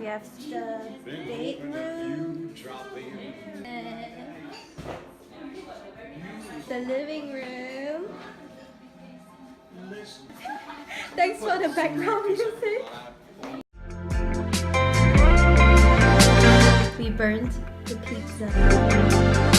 We have the bedroom, the living room. Thanks for the background music. We burned the pizza.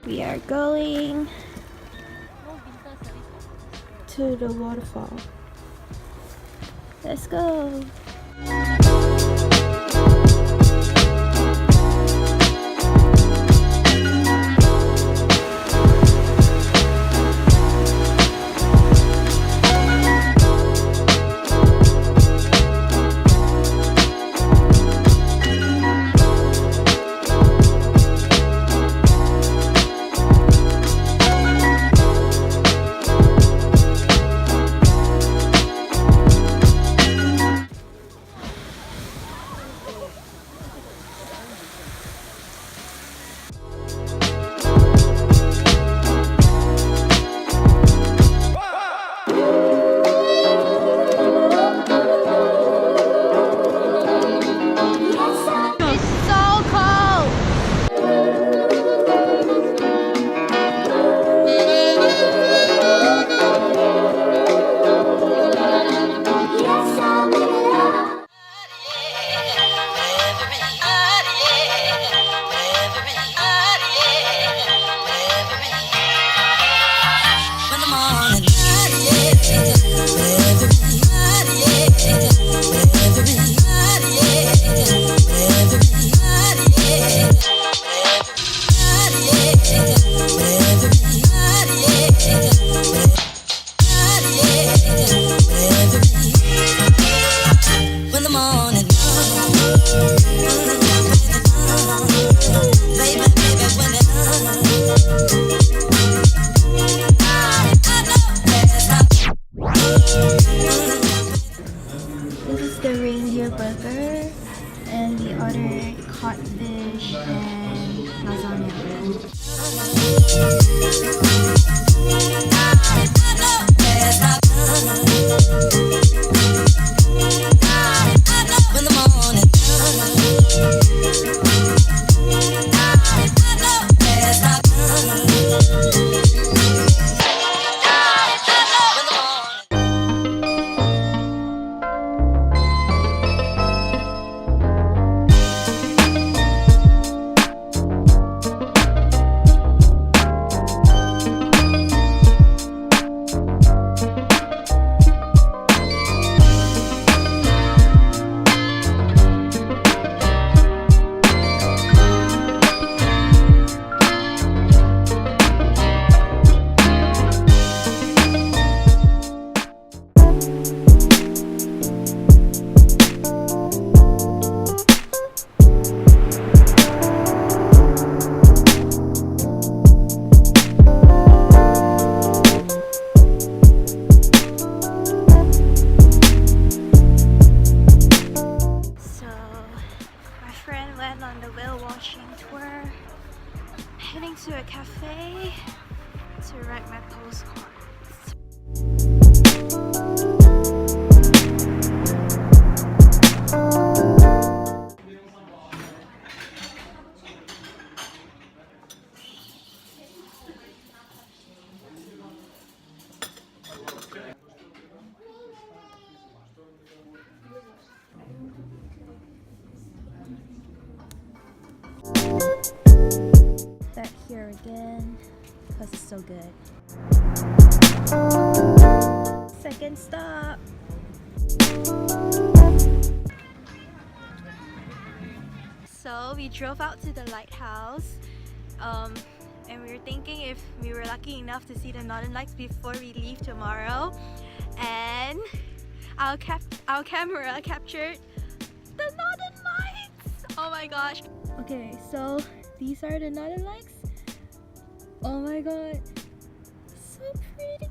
We are going to the waterfall. Let's go. so good. Second stop. So we drove out to the lighthouse, and we were thinking if we were lucky enough to see the northern lights before we leave tomorrow, and our camera captured the northern lights. Oh my gosh. Okay, so these are the northern lights. Oh my god, so pretty.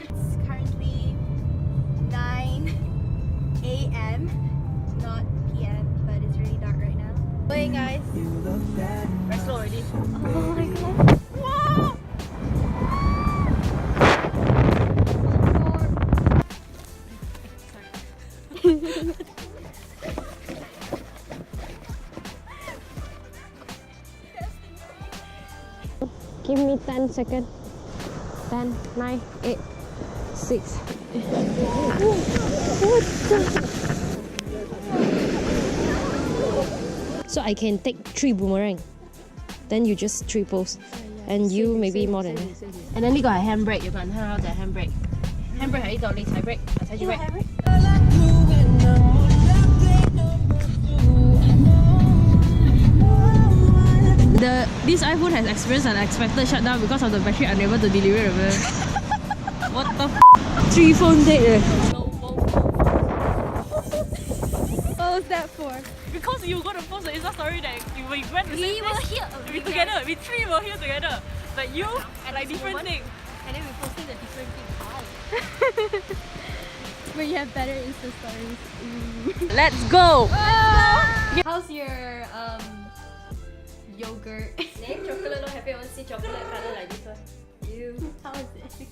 It's currently 9 a.m. not p.m. but it's really dark right now. Going, guys. Very slow already. Oh my god. Wow! Give me 10 seconds. 10, 9, 8, 6. So I can take 3 boomerang. Then you just 3 posts. And you maybe more than that. And then 呢個係 handbrake， 有個人聽到就係 handbrake。handbrake 喺呢度，你踩 brake， 我踩住 brake。This iPhone has experienced an unexpected shutdown because of the battery unable to deliver. What the f? 3 phone dead. What was that for? Because you got to post the Insta story that we went to We were here. we together. We 3 were here together. But you like different thing. And then we posting the different things. But you have better Insta stories. Let's go. How's your yogurt? Chocolate, no, have you ever seen chocolate color like this one? How is it? Good.